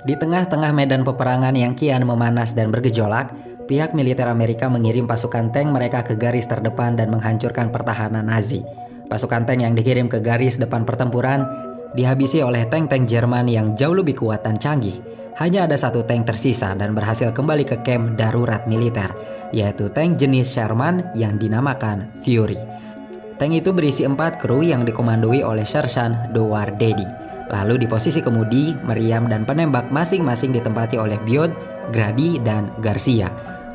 Di tengah-tengah medan peperangan yang kian memanas dan bergejolak, pihak militer Amerika mengirim pasukan tank mereka ke garis terdepan dan menghancurkan pertahanan Nazi. Pasukan tank yang dikirim ke garis depan pertempuran dihabisi oleh tank-tank Jerman yang jauh lebih kuat dan canggih. Hanya ada satu tank tersisa dan berhasil kembali ke kamp darurat militer, yaitu tank jenis Sherman yang dinamakan Fury. Tank itu berisi 4 kru yang dikomandoi oleh Sersan Dowar Dedi. Lalu di posisi kemudi, meriam dan penembak masing-masing ditempati oleh Biot, Grady, dan Garcia.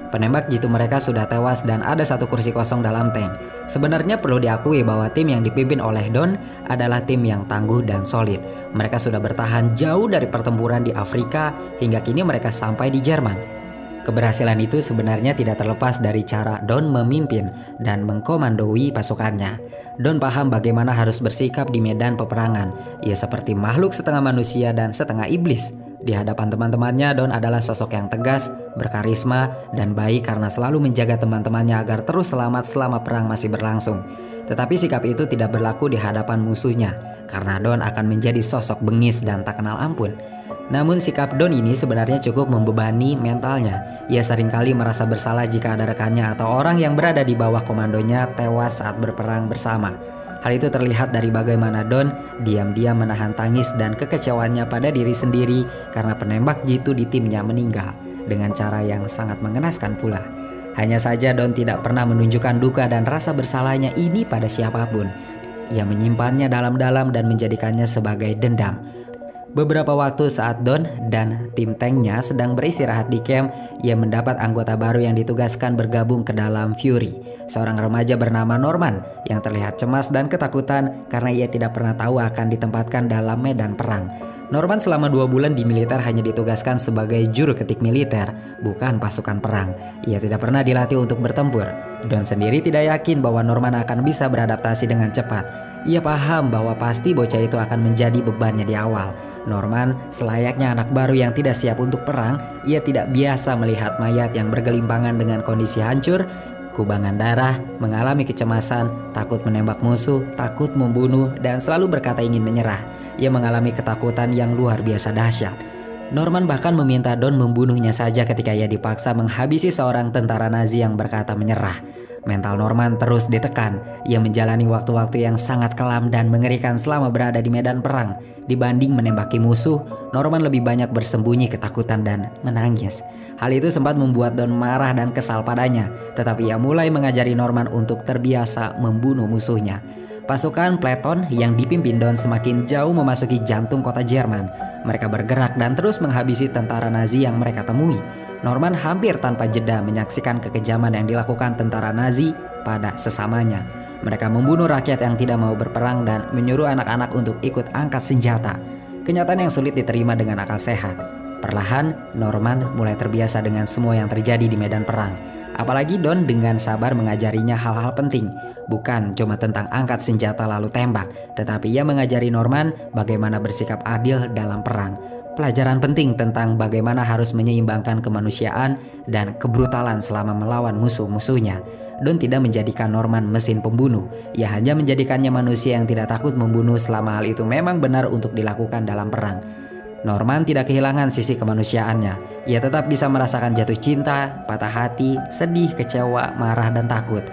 Penembak jitu mereka sudah tewas dan ada satu kursi kosong dalam tank. Sebenarnya perlu diakui bahwa tim yang dipimpin oleh Don adalah tim yang tangguh dan solid. Mereka sudah bertahan jauh dari pertempuran di Afrika hingga kini mereka sampai di Jerman. Keberhasilan itu sebenarnya tidak terlepas dari cara Don memimpin dan mengkomandoi pasukannya. Don paham bagaimana harus bersikap di medan peperangan. Ia seperti makhluk setengah manusia dan setengah iblis. Di hadapan teman-temannya, Don adalah sosok yang tegas, berkarisma, dan baik karena selalu menjaga teman-temannya agar terus selamat selama perang masih berlangsung. Tetapi sikap itu tidak berlaku di hadapan musuhnya, karena Don akan menjadi sosok bengis dan tak kenal ampun. Namun sikap Don ini sebenarnya cukup membebani mentalnya. Ia seringkali merasa bersalah jika ada rekannya atau orang yang berada di bawah komandonya tewas saat berperang bersama. Hal itu terlihat dari bagaimana Don diam-diam menahan tangis dan kekecewaannya pada diri sendiri karena penembak jitu di timnya meninggal dengan cara yang sangat mengenaskan pula. Hanya saja Don tidak pernah menunjukkan duka dan rasa bersalahnya ini pada siapapun. Ia menyimpannya dalam-dalam dan menjadikannya sebagai dendam. Beberapa waktu saat Don dan tim tanknya sedang beristirahat di camp, ia mendapat anggota baru yang ditugaskan bergabung ke dalam Fury. Seorang remaja bernama Norman yang terlihat cemas dan ketakutan karena ia tidak pernah tahu akan ditempatkan dalam medan perang. Norman selama 2 bulan di militer hanya ditugaskan sebagai juru ketik militer, bukan pasukan perang. Ia tidak pernah dilatih untuk bertempur. Don sendiri tidak yakin bahwa Norman akan bisa beradaptasi dengan cepat. Ia paham bahwa pasti bocah itu akan menjadi bebannya di awal. Norman, selayaknya anak baru yang tidak siap untuk perang, ia tidak biasa melihat mayat yang bergelimpangan dengan kondisi hancur, kubangan darah, mengalami kecemasan, takut menembak musuh, takut membunuh, dan selalu berkata ingin menyerah. Ia mengalami ketakutan yang luar biasa dahsyat. Norman bahkan meminta Don membunuhnya saja ketika ia dipaksa menghabisi seorang tentara Nazi yang berkata menyerah. Mental Norman terus ditekan. Ia menjalani waktu-waktu yang sangat kelam dan mengerikan selama berada di medan perang. Dibanding menembaki musuh, Norman lebih banyak bersembunyi ketakutan dan menangis. Hal itu sempat membuat Don marah dan kesal padanya, tetapi ia mulai mengajari Norman untuk terbiasa membunuh musuhnya. Pasukan Pleton yang dipimpin Don semakin jauh memasuki jantung kota Jerman. Mereka bergerak dan terus menghabisi tentara Nazi yang mereka temui. Norman hampir tanpa jeda menyaksikan kekejaman yang dilakukan tentara Nazi pada sesamanya. Mereka membunuh rakyat yang tidak mau berperang dan menyuruh anak-anak untuk ikut angkat senjata. Kenyataan yang sulit diterima dengan akal sehat. Perlahan, Norman mulai terbiasa dengan semua yang terjadi di medan perang. Apalagi Don dengan sabar mengajarinya hal-hal penting. Bukan cuma tentang angkat senjata lalu tembak, tetapi ia mengajari Norman bagaimana bersikap adil dalam perang. Pelajaran penting tentang bagaimana harus menyeimbangkan kemanusiaan dan kebrutalan selama melawan musuh-musuhnya. Don tidak menjadikan Norman mesin pembunuh. Ia hanya menjadikannya manusia yang tidak takut membunuh selama hal itu memang benar untuk dilakukan dalam perang. Norman tidak kehilangan sisi kemanusiaannya. Ia tetap bisa merasakan jatuh cinta, patah hati, sedih, kecewa, marah, dan takut.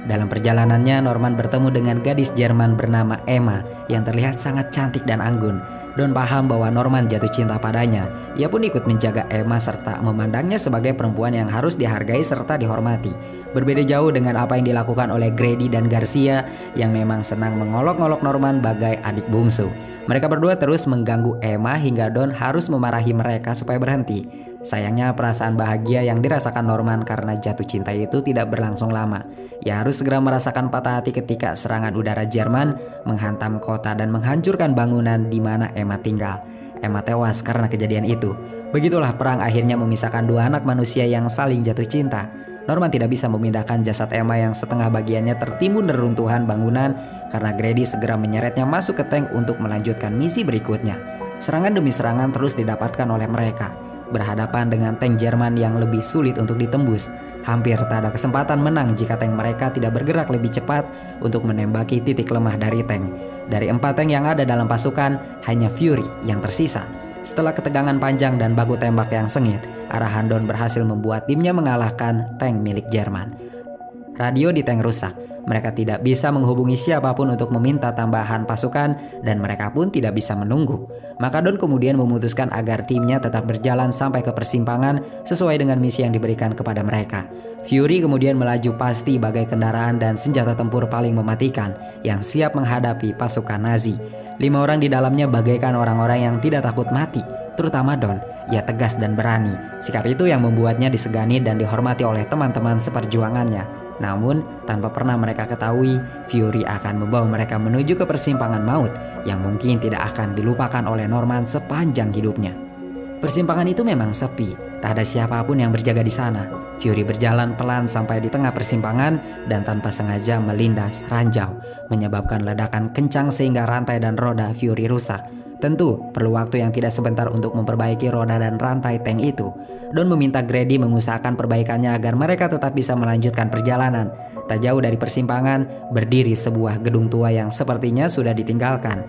Dalam perjalanannya, Norman bertemu dengan gadis Jerman bernama Emma yang terlihat sangat cantik dan anggun. Don paham bahwa Norman jatuh cinta padanya. Ia pun ikut menjaga Emma serta memandangnya sebagai perempuan yang harus dihargai serta dihormati. Berbeda jauh dengan apa yang dilakukan oleh Grady dan Garcia yang memang senang mengolok-olok Norman bagai adik bungsu. Mereka berdua terus mengganggu Emma hingga Don harus memarahi mereka supaya berhenti. Sayangnya perasaan bahagia yang dirasakan Norman karena jatuh cinta itu tidak berlangsung lama. Ia harus segera merasakan patah hati ketika serangan udara Jerman menghantam kota dan menghancurkan bangunan di mana Emma tinggal. Emma tewas karena kejadian itu. Begitulah perang akhirnya memisahkan dua anak manusia yang saling jatuh cinta. Norman tidak bisa memindahkan jasad Emma yang setengah bagiannya tertimbun reruntuhan bangunan karena Grady segera menyeretnya masuk ke tank untuk melanjutkan misi berikutnya. Serangan demi serangan terus didapatkan oleh mereka. Berhadapan dengan tank Jerman yang lebih sulit untuk ditembus. Hampir tak ada kesempatan menang jika tank mereka tidak bergerak lebih cepat untuk menembaki titik lemah dari tank. Dari 4 tank yang ada dalam pasukan, hanya Fury yang tersisa. Setelah ketegangan panjang dan baku tembak yang sengit, arahan Don berhasil membuat timnya mengalahkan tank milik Jerman. Radio di tank rusak. Mereka tidak bisa menghubungi siapapun untuk meminta tambahan pasukan dan mereka pun tidak bisa menunggu. Maka Don kemudian memutuskan agar timnya tetap berjalan sampai ke persimpangan sesuai dengan misi yang diberikan kepada mereka. Fury kemudian melaju pasti bagai kendaraan dan senjata tempur paling mematikan yang siap menghadapi pasukan Nazi. 5 orang di dalamnya bagaikan orang-orang yang tidak takut mati, terutama Don. Ia tegas dan berani. Sikap itu yang membuatnya disegani dan dihormati oleh teman-teman seperjuangannya. Namun, tanpa pernah mereka ketahui, Fury akan membawa mereka menuju ke persimpangan maut yang mungkin tidak akan dilupakan oleh Norman sepanjang hidupnya. Persimpangan itu memang sepi, tak ada siapapun yang berjaga di sana. Fury berjalan pelan sampai di tengah persimpangan dan tanpa sengaja melindas ranjau, menyebabkan ledakan kencang sehingga rantai dan roda Fury rusak. Tentu, perlu waktu yang tidak sebentar untuk memperbaiki roda dan rantai tank itu. Don meminta Grady mengusahakan perbaikannya agar mereka tetap bisa melanjutkan perjalanan. Tak jauh dari persimpangan, berdiri sebuah gedung tua yang sepertinya sudah ditinggalkan.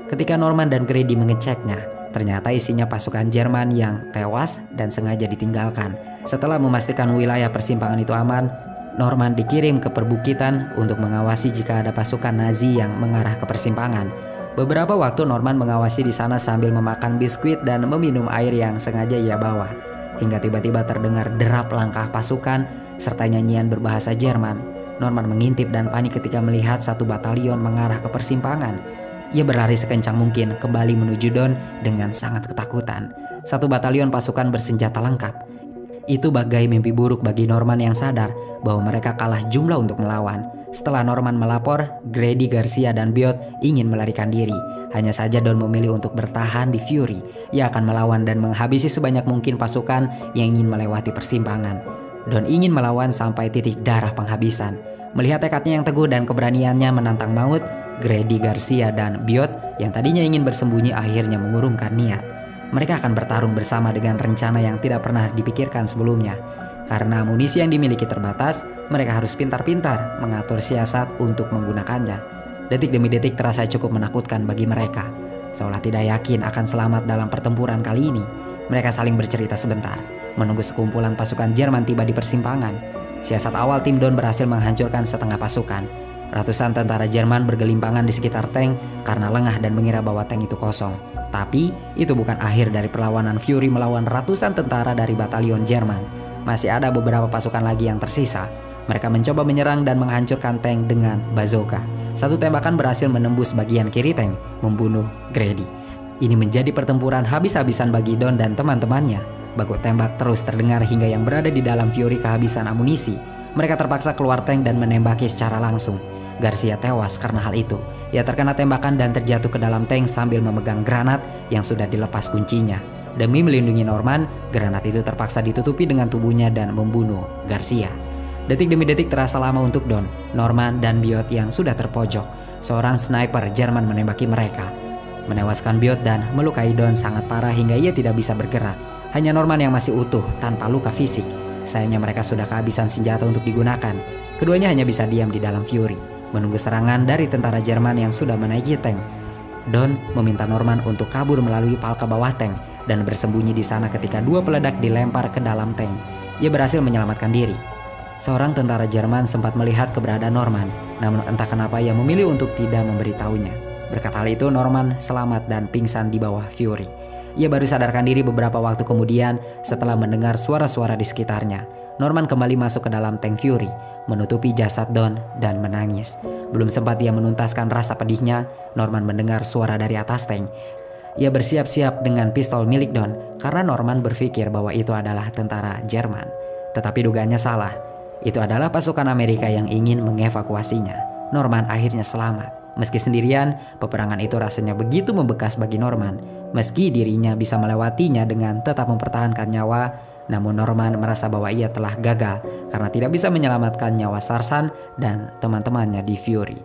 Ketika Norman dan Grady mengeceknya, ternyata isinya pasukan Jerman yang tewas dan sengaja ditinggalkan. Setelah memastikan wilayah persimpangan itu aman, Norman dikirim ke perbukitan untuk mengawasi jika ada pasukan Nazi yang mengarah ke persimpangan. Beberapa waktu Norman mengawasi di sana sambil memakan biskuit dan meminum air yang sengaja ia bawa. Hingga tiba-tiba terdengar derap langkah pasukan serta nyanyian berbahasa Jerman. Norman mengintip dan panik ketika melihat satu batalion mengarah ke persimpangan. Ia berlari sekencang mungkin kembali menuju Don dengan sangat ketakutan. Satu batalion pasukan bersenjata lengkap. Itu bagai mimpi buruk bagi Norman yang sadar bahwa mereka kalah jumlah untuk melawan. Setelah Norman melapor, Grady, Garcia, dan Biot ingin melarikan diri. Hanya saja Don memilih untuk bertahan di Fury. Ia akan melawan dan menghabisi sebanyak mungkin pasukan yang ingin melewati persimpangan. Don ingin melawan sampai titik darah penghabisan. Melihat tekadnya yang teguh dan keberaniannya menantang maut, Grady, Garcia, dan Biot yang tadinya ingin bersembunyi akhirnya mengurungkan niat. Mereka akan bertarung bersama dengan rencana yang tidak pernah dipikirkan sebelumnya. Karena amunisi yang dimiliki terbatas, mereka harus pintar-pintar mengatur siasat untuk menggunakannya. Detik demi detik terasa cukup menakutkan bagi mereka. Seolah tidak yakin akan selamat dalam pertempuran kali ini. Mereka saling bercerita sebentar, menunggu sekumpulan pasukan Jerman tiba di persimpangan. Siasat awal tim Don berhasil menghancurkan setengah pasukan. Ratusan tentara Jerman bergelimpangan di sekitar tank karena lengah dan mengira bahwa tank itu kosong. Tapi, itu bukan akhir dari perlawanan Fury melawan ratusan tentara dari batalion Jerman. Masih ada beberapa pasukan lagi yang tersisa. Mereka mencoba menyerang dan menghancurkan tank dengan bazooka. Satu tembakan berhasil menembus bagian kiri tank, membunuh Grady. Ini menjadi pertempuran habis-habisan bagi Don dan teman-temannya. Baku tembak terus terdengar hingga yang berada di dalam Fury kehabisan amunisi. Mereka terpaksa keluar tank dan menembaki secara langsung. Garcia tewas karena hal itu. Ia terkena tembakan dan terjatuh ke dalam tank sambil memegang granat yang sudah dilepas kuncinya. Demi melindungi Norman, granat itu terpaksa ditutupi dengan tubuhnya dan membunuh Garcia. Detik demi detik terasa lama untuk Don, Norman, dan Biot yang sudah terpojok. Seorang sniper Jerman menembaki mereka, menewaskan Biot dan melukai Don sangat parah hingga ia tidak bisa bergerak. Hanya Norman yang masih utuh tanpa luka fisik. Sayangnya mereka sudah kehabisan senjata untuk digunakan. Keduanya hanya bisa diam di dalam Fury, menunggu serangan dari tentara Jerman yang sudah menaiki tank. Don meminta Norman untuk kabur melalui palka bawah tank dan bersembunyi di sana ketika 2 peledak dilempar ke dalam tank. Ia berhasil menyelamatkan diri. Seorang tentara Jerman sempat melihat keberadaan Norman, namun entah kenapa ia memilih untuk tidak memberitahunya. Berkat hal itu, Norman selamat dan pingsan di bawah Fury. Ia baru sadarkan diri beberapa waktu kemudian setelah mendengar suara-suara di sekitarnya. Norman kembali masuk ke dalam tank Fury, menutupi jasad Don dan menangis. Belum sempat ia menuntaskan rasa pedihnya, Norman mendengar suara dari atas tank. Ia bersiap-siap dengan pistol milik Don karena Norman berpikir bahwa itu adalah tentara Jerman. Tetapi dugaannya salah. Itu adalah pasukan Amerika yang ingin mengevakuasinya. Norman akhirnya selamat. Meski sendirian, peperangan itu rasanya begitu membekas bagi Norman. Meski dirinya bisa melewatinya dengan tetap mempertahankan nyawa, namun Norman merasa bahwa ia telah gagal karena tidak bisa menyelamatkan nyawa Sarsan dan teman-temannya di Fury.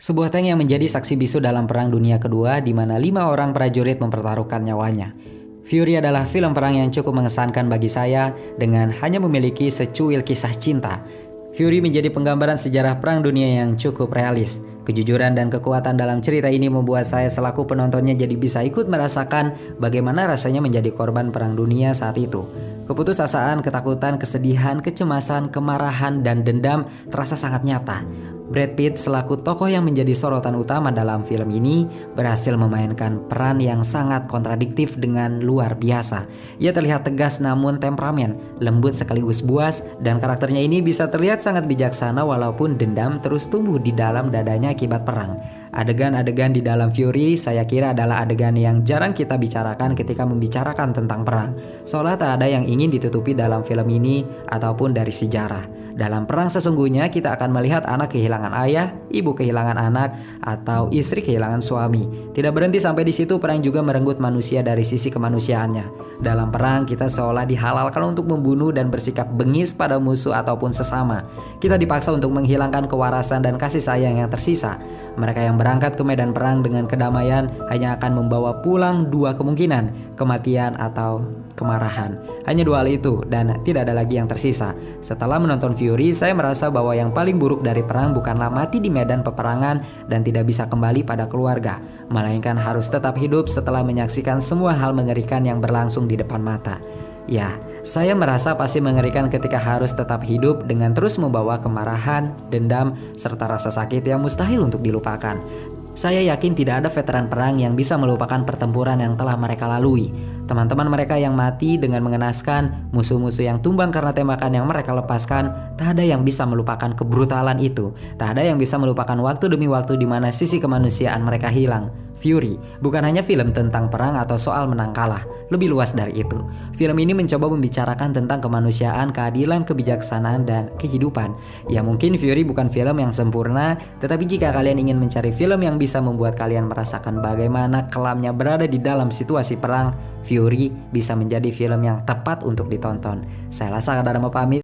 Sebuah tank yang menjadi saksi bisu dalam Perang Dunia Kedua di mana 5 orang prajurit mempertaruhkan nyawanya. Fury adalah film perang yang cukup mengesankan bagi saya dengan hanya memiliki secuil kisah cinta. Fury menjadi penggambaran sejarah Perang Dunia yang cukup realis. Kejujuran dan kekuatan dalam cerita ini membuat saya selaku penontonnya jadi bisa ikut merasakan bagaimana rasanya menjadi korban Perang Dunia saat itu. Keputusasaan, ketakutan, kesedihan, kecemasan, kemarahan, dan dendam terasa sangat nyata. Brad Pitt selaku tokoh yang menjadi sorotan utama dalam film ini berhasil memainkan peran yang sangat kontradiktif dengan luar biasa. Ia terlihat tegas namun temperamen, lembut sekaligus buas, dan karakternya ini bisa terlihat sangat bijaksana walaupun dendam terus tumbuh di dalam dadanya akibat perang. Adegan-adegan di dalam Fury saya kira adalah adegan yang jarang kita bicarakan ketika membicarakan tentang perang. Seolah tak ada yang ingin ditutupi dalam film ini ataupun dari sejarah. Dalam perang sesungguhnya kita akan melihat anak kehilangan ayah, ibu kehilangan anak, atau istri kehilangan suami. Tidak berhenti sampai di situ, perang juga merenggut manusia dari sisi kemanusiaannya. Dalam perang kita seolah dihalalkan untuk membunuh dan bersikap bengis pada musuh ataupun sesama. Kita dipaksa untuk menghilangkan kewarasan dan kasih sayang yang tersisa. Mereka yang berangkat ke medan perang dengan kedamaian hanya akan membawa pulang dua kemungkinan, kematian atau kemarahan. Hanya dua hal itu dan tidak ada lagi yang tersisa. Setelah menonton Fury, saya merasa bahwa yang paling buruk dari perang bukanlah mati di medan peperangan dan tidak bisa kembali pada keluarga, melainkan harus tetap hidup setelah menyaksikan semua hal mengerikan yang berlangsung di depan mata. Ya, saya merasa pasti mengerikan ketika harus tetap hidup dengan terus membawa kemarahan, dendam, serta rasa sakit yang mustahil untuk dilupakan. Saya yakin tidak ada veteran perang yang bisa melupakan pertempuran yang telah mereka lalui. Teman-teman mereka yang mati dengan mengenaskan, musuh-musuh yang tumbang karena tembakan yang mereka lepaskan, tak ada yang bisa melupakan kebrutalan itu. Tak ada yang bisa melupakan waktu demi waktu di mana sisi kemanusiaan mereka hilang. Fury bukan hanya film tentang perang atau soal menang kalah, lebih luas dari itu. Film ini mencoba membicarakan tentang kemanusiaan, keadilan, kebijaksanaan, dan kehidupan. Ya mungkin Fury bukan film yang sempurna, tetapi jika kalian ingin mencari film yang bisa membuat kalian merasakan bagaimana kelamnya berada di dalam situasi perang, Fury bisa menjadi film yang tepat untuk ditonton. Saya Lasa Dharma pamit.